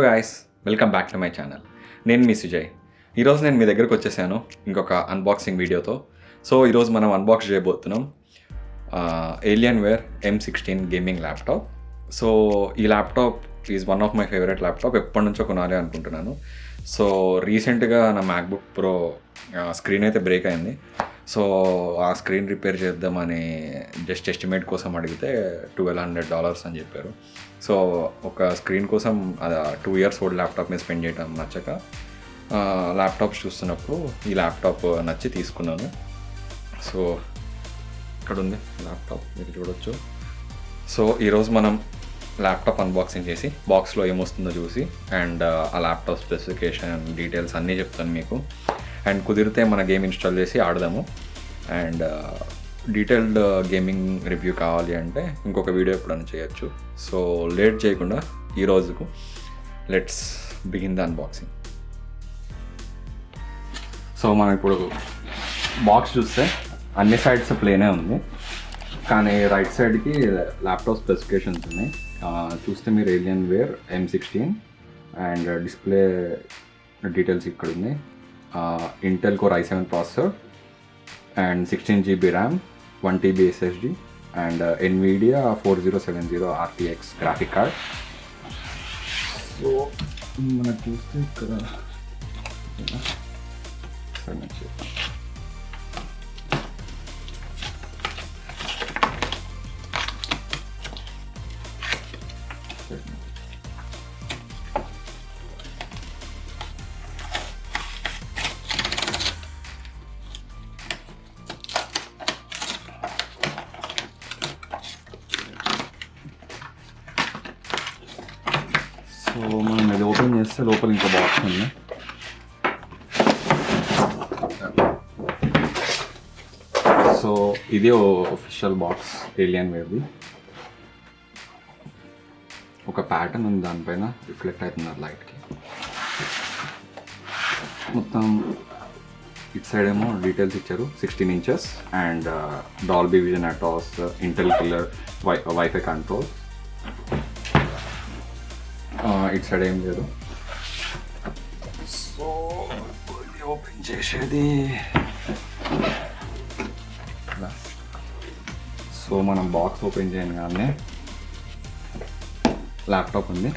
Guys, welcome back to my channel. నేను మీ సుజయ్. ఈరోజు నేను మీ దగ్గరకు వచ్చేసాను ఇంకొక అన్బాక్సింగ్ వీడియోతో. సో ఈరోజు మనం అన్బాక్స్ చేయబోతున్నాం ఏలియన్వేర్ m16 గేమింగ్ ల్యాప్టాప్. సో ఈ laptop is one of my favourite laptop. ఎప్పటి నుంచో కొనాలి అనుకుంటున్నాను. సో రీసెంట్గా నా మ్యాక్బుక్ ప్రో స్క్రీన్ అయితే బ్రేక్ అయింది. సో ఆ స్క్రీన్ రిపేర్ చేద్దామని జస్ట్ ఎస్టిమేట్ కోసం అడిగితే $1,200 అని చెప్పారు. సో ఒక స్క్రీన్ కోసం 2 years ఓల్డ్ ల్యాప్టాప్ మీద స్పెండ్ చేయడం నచ్చక ల్యాప్టాప్స్ చూస్తున్నప్పుడు ఈ ల్యాప్టాప్ నచ్చి తీసుకున్నాను. సో ఇక్కడ ఉంది ల్యాప్టాప్, మీరు చూడొచ్చు. సో ఈరోజు మనం ల్యాప్టాప్ అన్బాక్సింగ్ చేసి బాక్స్లో ఏమొస్తుందో చూసి అండ్ ఆ ల్యాప్టాప్ స్పెసిఫికేషన్ డీటెయిల్స్ అన్నీ చెప్తాను మీకు. అండ్ కుదిరితే మన గేమ్ ఇన్స్టాల్ చేసి ఆడదాము. అండ్ డీటెయిల్డ్ గేమింగ్ రివ్యూ కావాలి అంటే ఇంకొక వీడియో ఎప్పుడైనా చేయొచ్చు. సో లేట్ చేయకుండా ఈ రోజుకు let's begin the unboxing. So మనం ఇప్పుడు బాక్స్ చూస్తే అన్ని సైడ్స్ ప్లేనే ఉంది, కానీ రైట్ సైడ్కి ల్యాప్టాప్ స్పెసిఫికేషన్స్ ఉన్నాయి. చూస్తే మీరు ఏలియన్వేర్ m16 అండ్ డిస్ప్లే డీటెయిల్స్ ఇక్కడ ఉన్నాయి. Intel core i7 processor and 16GB RAM, 1TB SSD and NVIDIA 4070 RTX graphic card. So మనం చూస్తే ఇక్కడ సో మనం ఇది ఓపెన్ చేస్తే లోపల ఇంకో బాక్స్ ఉంది. సో ఇదే ఒఫిషియల్ బాక్స్ ఏలియన్వేర్ది. ఒక ప్యాటర్న్ ఉంది, దానిపైన రిఫ్లెక్ట్ అవుతున్నారు లైట్కి. మొత్తం ఇటు సైడ్ ఏమో డీటెయిల్స్ ఇచ్చారు. 16 inches and Dolby Vision Atmos, Intel Killer, WiFi control. ఇటు సైడ్ ఏం లేదు. సో ఓపెన్ చేసేది, సో మనం బాక్స్ ఓపెన్ చేయగానే ల్యాప్టాప్ ఉంది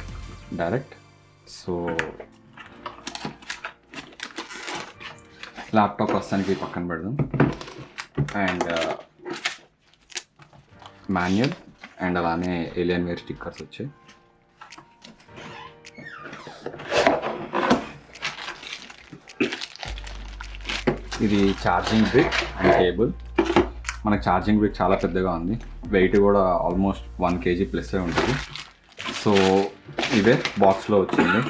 డైరెక్ట్. సో ల్యాప్టాప్ ప్రస్తుతానికి పక్కన పెడదాం. అండ్ మాన్యువల్ అండ్ అలానే ఏలియన్వేర్ స్టిక్కర్స్ వచ్చాయి. ఇది ఛార్జింగ్ బ్రిక్ అండ్ కేబుల్. మనకు ఛార్జింగ్ బ్రిక్ చాలా పెద్దగా ఉంది, వెయిట్ కూడా ఆల్మోస్ట్ 1 kg ప్లస్ ఉంటుంది. సో ఇదే బాక్స్లో వచ్చింది.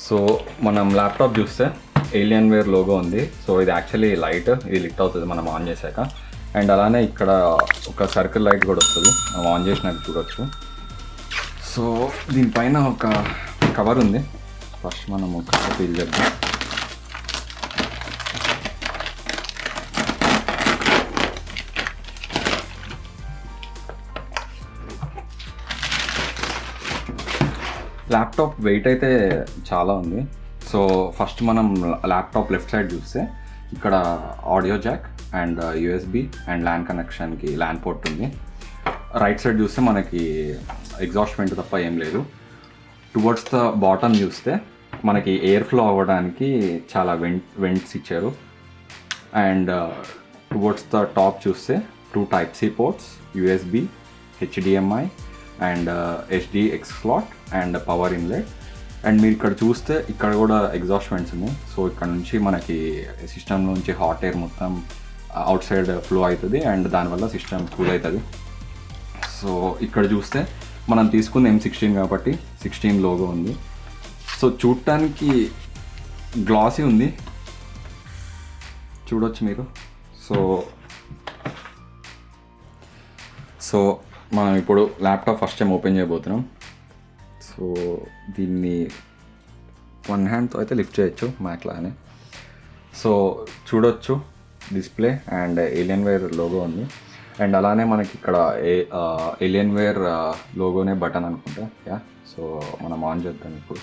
సో మనం ల్యాప్టాప్ చూస్తే ఏలియన్వేర్ లోగో ఉంది. సో ఇది యాక్చువల్లీ లైట్, ఇది లిట్ అవుతుంది మనం ఆన్ చేశాక. అండ్ అలానే ఇక్కడ ఒక సర్కిల్ లైట్ కూడా వస్తుంది, మనం ఆన్ చేసినాక చూడవచ్చు. సో దీనిపైన ఒక కవర్ ఉంది. ఫస్ట్ మనం ఒక ఫీల్ చేద్దాం. ల్యాప్టాప్ వెయిట్ అయితే చాలా ఉంది. సో ఫస్ట్ మనం ల్యాప్టాప్ లెఫ్ట్ సైడ్ చూస్తే ఇక్కడ audio jack and USB and LAN కనెక్షన్కి ల్యాన్ పోర్ట్ ఉంది. రైట్ సైడ్ చూస్తే మనకి ఎగ్జాస్ట్ వెంట్ తప్ప ఏం లేదు. టువర్డ్స్ ద బాటమ్ చూస్తే మనకి ఎయిర్ ఫ్లో అవ్వడానికి చాలా వెంట్స్ ఇచ్చారు. అండ్ టువర్డ్స్ ద టాప్ చూస్తే 2 Type-C ports, USB, HDMI and HDX slot and power inlet. And మీరు ఇక్కడ చూస్తే ఇక్కడ కూడా ఎగ్జాస్ట్ వెంట్స్ ఉన్నాయి. సో ఇక్కడ నుంచి మనకి సిస్టమ్ నుంచి హాట్ ఎయిర్ మొత్తం అవుట్ సైడ్ ఫ్లో అవుతుంది అండ్ దానివల్ల సిస్టమ్ కూల్ అవుతుంది. సో ఇక్కడ చూస్తే మనం తీసుకుంది m16 కాబట్టి 16 లోగో ఉంది. సో చూడటానికి గ్లాసీ ఉంది, చూడొచ్చు మీరు. సో మనం ఇప్పుడు ల్యాప్టాప్ ఫస్ట్ టైం ఓపెన్ చేయబోతున్నాం. సో దీన్ని 1 హ్యాండ్తో అయితే లిఫ్ట్ చేయొచ్చు మ్యాక్ లానే. సో చూడొచ్చు డిస్ప్లే అండ్ ఏలియన్వేర్ లోగో ఉంది. అండ్ అలానే మనకి ఇక్కడ ఏలియన్వేర్ లోగోనే బటన్ అనుకుంటా. యా, సో మనం ఆన్ చేద్దాం ఇప్పుడు.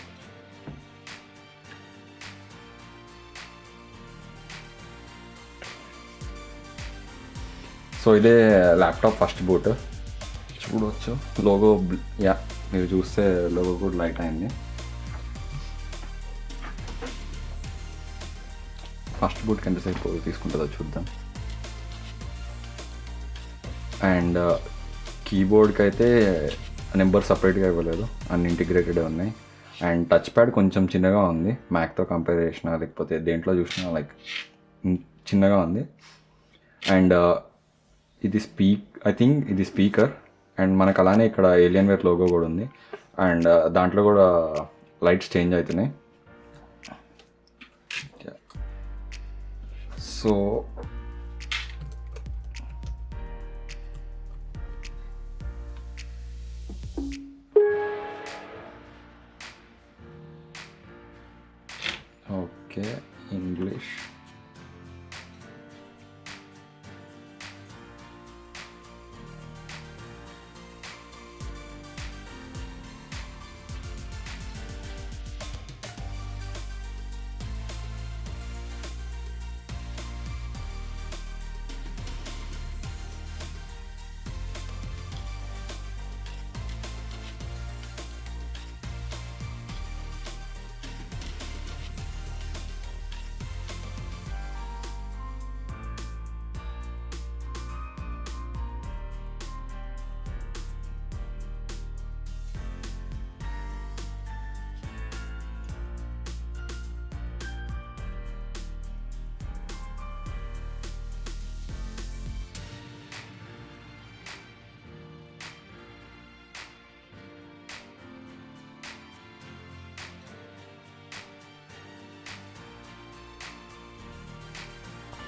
సో ఇదే ల్యాప్టాప్ ఫస్ట్ బూట్. చూడవచ్చు లోగో. యా, మీరు చూస్తే లోగో కూడా లైట్ అయింది. ఫస్ట్ బూట్కి ఎంతసేపు తీసుకుంటుందో చూద్దాం. అండ్ కీబోర్డ్కి అయితే నెంబర్ సపరేట్గా ఇవ్వలేదు, అన్ని ఇంటిగ్రేటెడ్ ఉన్నాయి. అండ్ టచ్ ప్యాడ్ కొంచెం చిన్నగా ఉంది, మ్యాక్తో కంపేర్ చేసినా లేకపోతే దేంట్లో చూసినా లైక్ చిన్నగా ఉంది. అండ్ ఇది ఐ థింక్ ఇది స్పీకర్. అండ్ మనకు అలానే ఇక్కడ ఏలియన్వేర్ లోగో కూడా ఉంది. అండ్ దాంట్లో కూడా లైట్స్ చేంజ్ అవుతున్నాయి. So okay, English.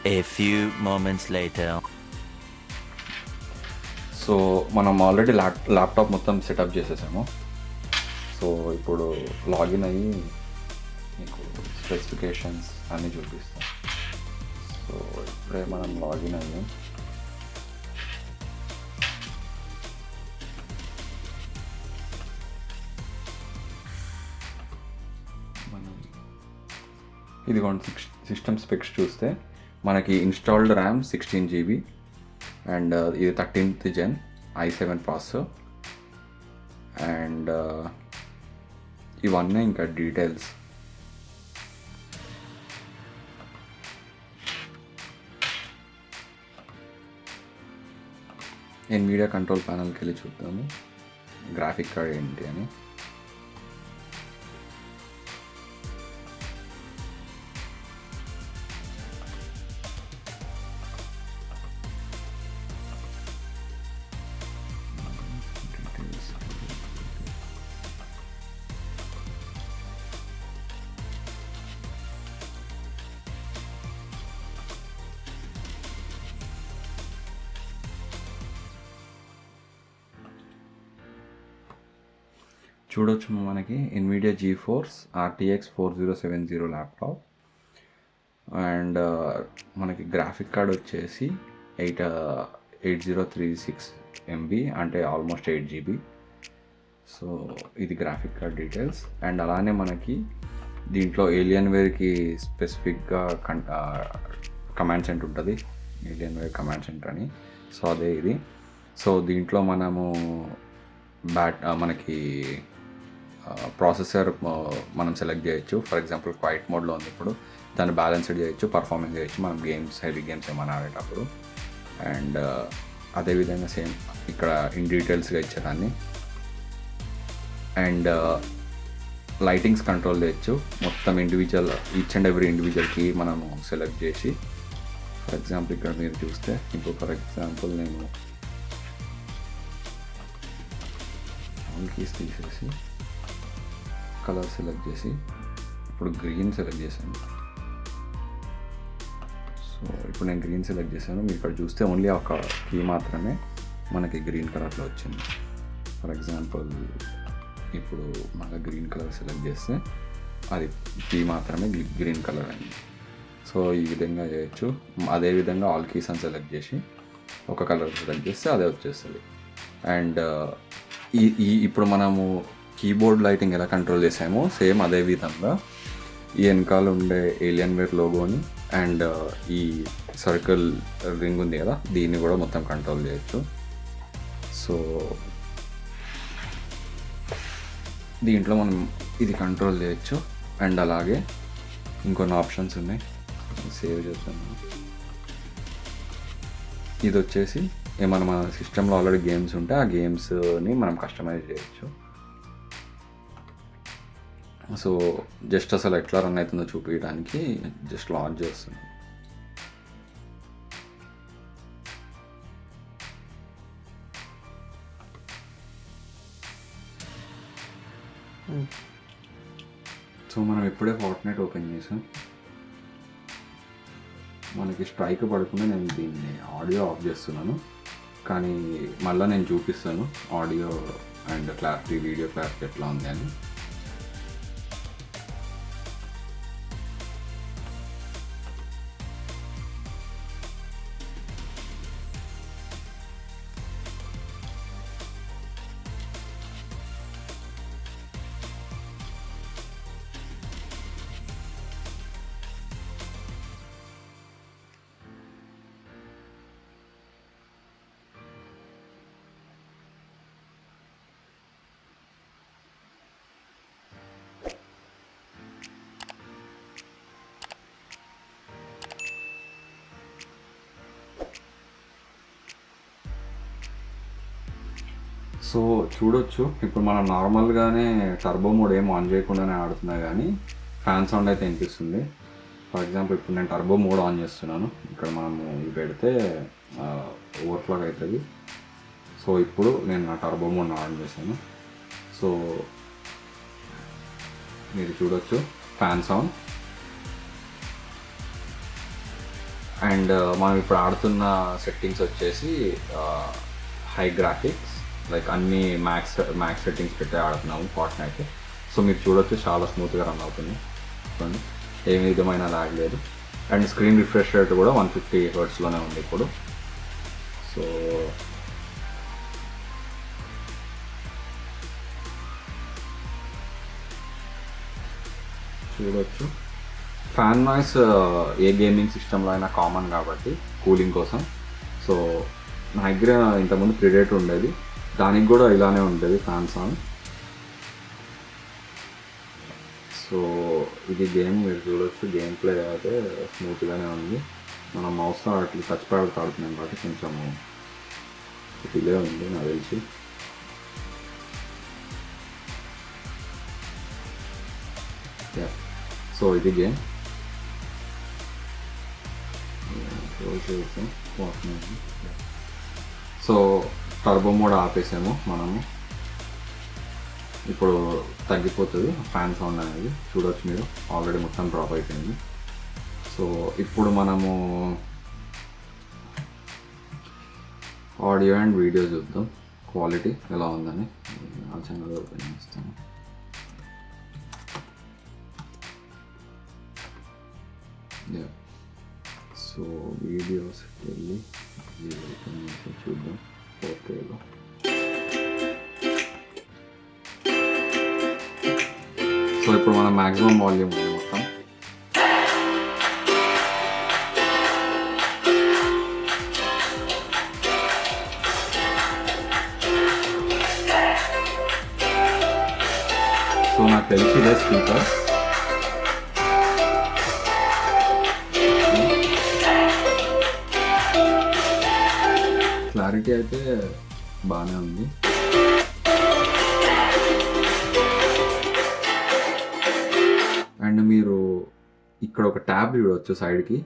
A few moments later. So మనం ఆల్రెడీ ల్యాప్టాప్ మొత్తం సెటప్ చేసేసాము. సో ఇప్పుడు లాగిన్ అయ్యి మీకు స్పెసిఫికేషన్స్ అన్నీ చూపిస్తాం. సో ఇప్పుడే మనం లాగిన్ అయ్యాం. మనం ఇదిగోండి సిస్టమ్ స్పెక్స్ చూస్తే మనకి ఇన్స్టాల్డ్ ర్యామ్ 16 GB అండ్ ఇది 13th Gen i7 processor. And ఇవన్నీ ఇంకా డీటెయిల్స్. మీడియా కంట్రోల్ ప్యానల్కి వెళ్ళి చూద్దాము గ్రాఫిక్ కార్డ్ ఏంటి అని. చూడొచ్చు మనకి NVIDIA GeForce RTX 4070 laptop. And మనకి గ్రాఫిక్ కార్డ్ వచ్చేసి 8036 MB అంటే ఆల్మోస్ట్ 8 GB. సో ఇది గ్రాఫిక్ కార్డ్ డీటెయిల్స్. అండ్ అలానే మనకి దీంట్లో ఏలియన్వేర్కి స్పెసిఫిక్గా కమాండ్ సెంటర్ ఉంటుంది, ఏలియన్వేర్ కమాండ్ సెంటర్ అని. సో అదే ఇది. సో దీంట్లో మనము మనకి ప్రాసెసర్ మనం సెలెక్ట్ చేయొచ్చు. ఫర్ ఎగ్జాంపుల్ క్వైట్ మోడ్లో ఉంది ఇప్పుడు, దాన్ని బ్యాలెన్స్డ్ చేయొచ్చు, పర్ఫార్మెన్స్ చేయొచ్చు మనం హెవీ గేమ్స్ ఏమైనా ఆడేటప్పుడు. అండ్ అదేవిధంగా సేమ్ ఇక్కడ ఇన్ డీటెయిల్స్గా ఇచ్చేదాన్ని. అండ్ లైటింగ్స్ కంట్రోల్ చేయొచ్చు మొత్తం ఇండివిజువల్, ఈచ్ అండ్ ఎవ్రీ ఇండివిజువల్కి మనము సెలెక్ట్ చేసి. ఫర్ ఎగ్జాంపుల్ ఇక్కడ మీరు చూస్తే ఇప్పుడు ఫర్ ఎగ్జాంపుల్ నేను కీస్ తీసేసి కలర్ సెలెక్ట్ చేసి ఇప్పుడు గ్రీన్ సెలెక్ట్ చేశాను. సో ఇప్పుడు నేను గ్రీన్ సెలెక్ట్ చేశాను. మీరు ఇక్కడ చూస్తే ఓన్లీ ఒక కీ మాత్రమే మనకి గ్రీన్ కలర్లో వచ్చింది. ఫర్ ఎగ్జాంపుల్ ఇప్పుడు మళ్ళీ గ్రీన్ కలర్ సెలెక్ట్ చేస్తే అది కీ మాత్రమే గ్రీన్ కలర్ అయింది. సో ఈ విధంగా చేయొచ్చు. అదేవిధంగా ఆల్ కీస్ అని సెలెక్ట్ చేసి ఒక కలర్ సెలెక్ట్ చేస్తే అదే వచ్చేస్తుంది. అండ్ ఇప్పుడు మనము కీబోర్డ్ లైటింగ్ ఎలా కంట్రోల్ చేసామో సేమ్ అదే విధంగా ఈ వెనకాల ఉండే ఏలియన్వేర్ లోగోని అండ్ ఈ సర్కిల్ రింగ్ ఉంది కదా, దీన్ని కూడా మొత్తం కంట్రోల్ చేయొచ్చు. సో దీంట్లో మనం ఇది కంట్రోల్ చేయొచ్చు. అండ్ అలాగే ఇంకొన్ని ఆప్షన్స్ ఉన్నాయి, సేవ్ చేస్తాను. ఇది వచ్చేసి ఏమన్నా మన సిస్టంలో ఆల్రెడీ గేమ్స్ ఉంటే ఆ గేమ్స్ని మనం కస్టమైజ్ చేయొచ్చు. సో జస్ట్ అసలు ఎట్లా రన్ అవుతుందో చూపించడానికి జస్ట్ లాంచ్ చేస్తున్నాను. సో మనం ఇప్పుడే ఫార్ట్నైట్ ఓపెన్ చేసాం. మనకి స్ట్రైక్ పడకుండా నేను దీన్ని ఆడియో ఆఫ్ చేస్తున్నాను, కానీ మళ్ళీ నేను చూపిస్తాను audio and clarity, video clarity ఎట్లా ఉంది అని. సో చూడొచ్చు, ఇప్పుడు మనం నార్మల్గానే టర్బో మోడ్ ఏం ఆన్ చేయకుండానే ఆడుతున్నా కానీ ఫ్యాన్ సౌండ్ అయితే వినిపిస్తుంది. ఫర్ ఎగ్జాంపుల్ ఇప్పుడు నేను టర్బో మోడ్ ఆన్ చేస్తున్నాను, ఇక్కడ మనము ఇది పెడితే ఓవర్ఫ్లాగ్ అవుతుంది. సో ఇప్పుడు నేను నా టర్బో మోడ్ ఆన్ చేశాను. సో మీరు చూడొచ్చు ఫ్యాన్ సౌండ్. అండ్ మనం ఇప్పుడు ఆడుతున్న సెట్టింగ్స్ వచ్చేసి హై గ్రాఫిక్స్, లైక్ అన్ని మ్యాక్స్ సెట్టింగ్స్ పెట్టి ఆడుతున్నాము ఫార్ట్నైట్. సో మీరు చూడొచ్చు చాలా స్మూత్గా రన్ అవుతుంది, చూడండి ఏ విధమైన లాగ్ లేదు. అండ్ స్క్రీన్ రిఫ్రెష్ రేట్ కూడా 150 హెర్ట్జ్లోనే ఉంది ఇప్పుడు. సో చూడొచ్చు ఫ్యాన్ నాయిస్ ఏ గేమింగ్ సిస్టంలో అయినా కామన్ కాబట్టి కూలింగ్ కోసం. సో నా దగ్గర ఇంతకుముందు ప్రిడేటర్ ఉండేది, దానికి కూడా ఇలానే ఉంటుంది ఫ్యాన్ సౌండ్. సో ఇది గేమ్ మీరు చూడొచ్చు, గేమ్ ప్లే అయితే స్మూత్గానే ఉంది. మనం మౌస్తో అట్లా టచ్ ప్యాడ్ ఆడుతున్నాం కాబట్టి కొంచెం డిలే ఉంది నాకు తెలిసి. సో ఇది గేమ్ సో టర్బో మోడ్ ఆపేసాము మనము, ఇప్పుడు తగ్గిపోతుంది ఫ్యాన్ సౌండ్ అనేది. చూడవచ్చు మీరు ఆల్రెడీ మొత్తం డ్రాప్ అయిపోయింది. సో ఇప్పుడు మనము ఆడియో అండ్ వీడియో చూద్దాం క్వాలిటీ ఎలా ఉందని. ఆ ఛానల్ ఓపెన్ చేస్తాను. సో వీడియోస్ వెళ్ళి చూద్దాం 4Kలో. సో ఇప్పుడు మనం మ్యాక్సిమం వాల్యూమ్ ఉంది మొత్తం. సో నాకు తెలిసి ఇదే స్పీకర్. క్లారిటీ అయితే బాగానే ఉంది. అండ్ మీరు ఇక్కడ ఒక ట్యాబ్ చూడవచ్చు సైడ్కి.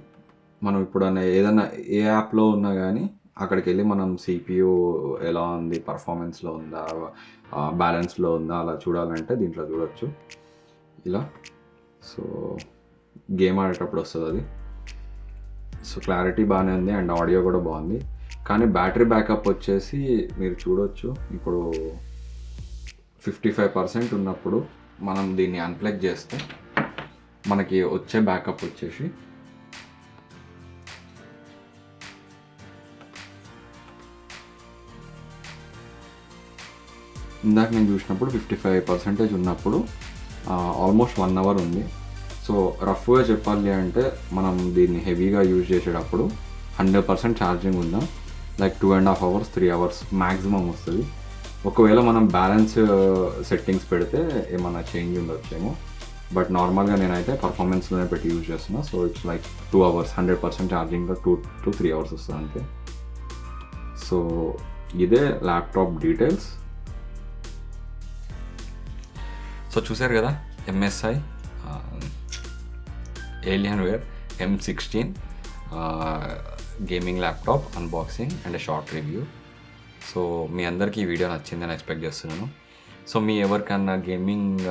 మనం ఇప్పుడు ఏదైనా ఏ యాప్లో ఉన్నా కానీ అక్కడికి వెళ్ళి మనం CPU ఎలా ఉంది, పర్ఫార్మెన్స్లో ఉందా, బ్యాలెన్స్లో ఉందా అలా చూడాలంటే దీంట్లో చూడవచ్చు ఇలా. సో గేమ్ ఆడేటప్పుడు వస్తుంది అది. సో క్లారిటీ బాగానే ఉంది అండ్ ఆడియో కూడా బాగుంది. కానీ బ్యాటరీ బ్యాకప్ వచ్చేసి మీరు చూడవచ్చు ఇప్పుడు 55% ఉన్నప్పుడు మనం దీన్ని అన్ప్లగ్ చేస్తే మనకి వచ్చే బ్యాకప్ వచ్చేసి ఇందాక నేను చూసినప్పుడు 55% ఉన్నప్పుడు ఆల్మోస్ట్ 1 అవర్ ఉంది. సో రఫ్గా చెప్పాలి అంటే మనం దీన్ని హెవీగా యూజ్ చేసేటప్పుడు 100% ఛార్జింగ్ ఉందా లైక్ 2.5 hours 3 hours మ్యాక్సిమం వస్తుంది. ఒకవేళ మనం బ్యాలెన్స్ సెట్టింగ్స్ పెడితే ఏమన్నా చేంజ్ ఉండొచ్చేమో, బట్ నార్మల్గా నేనైతే పర్ఫార్మెన్స్లోనే పెట్టి యూజ్ చేస్తున్నా. So it's like 2 hours 100% ఛార్జింగ్లో 2 to 3 hours వస్తుంది అంతే. సో ఇదే ల్యాప్టాప్ డీటెయిల్స్. సో చూసారు కదా, MSI Alienware m16 gaming laptop unboxing and short review. So మీ అందరికీ ఈ వీడియో నచ్చిందని ఎక్స్పెక్ట్ చేస్తున్నాను. సో మీ ఎవరికన్నా గేమింగ్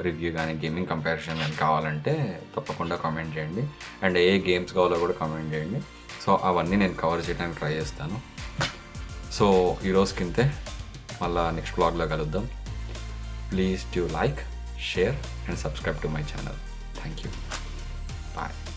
రివ్యూ కానీ గేమింగ్ కంపారిజన్ కానీ కావాలంటే తప్పకుండా కామెంట్ చేయండి. అండ్ ఏ గేమ్స్ కావాలో కూడా కామెంట్ చేయండి. సో అవన్నీ నేను కవర్ చేయడానికి ట్రై చేస్తాను. సో ఈరోజుకి ఇంతే, మళ్ళీ నెక్స్ట్ వ్లాగ్లో కలుద్దాం. Please do like, share and subscribe to my channel. Thank you. Bye.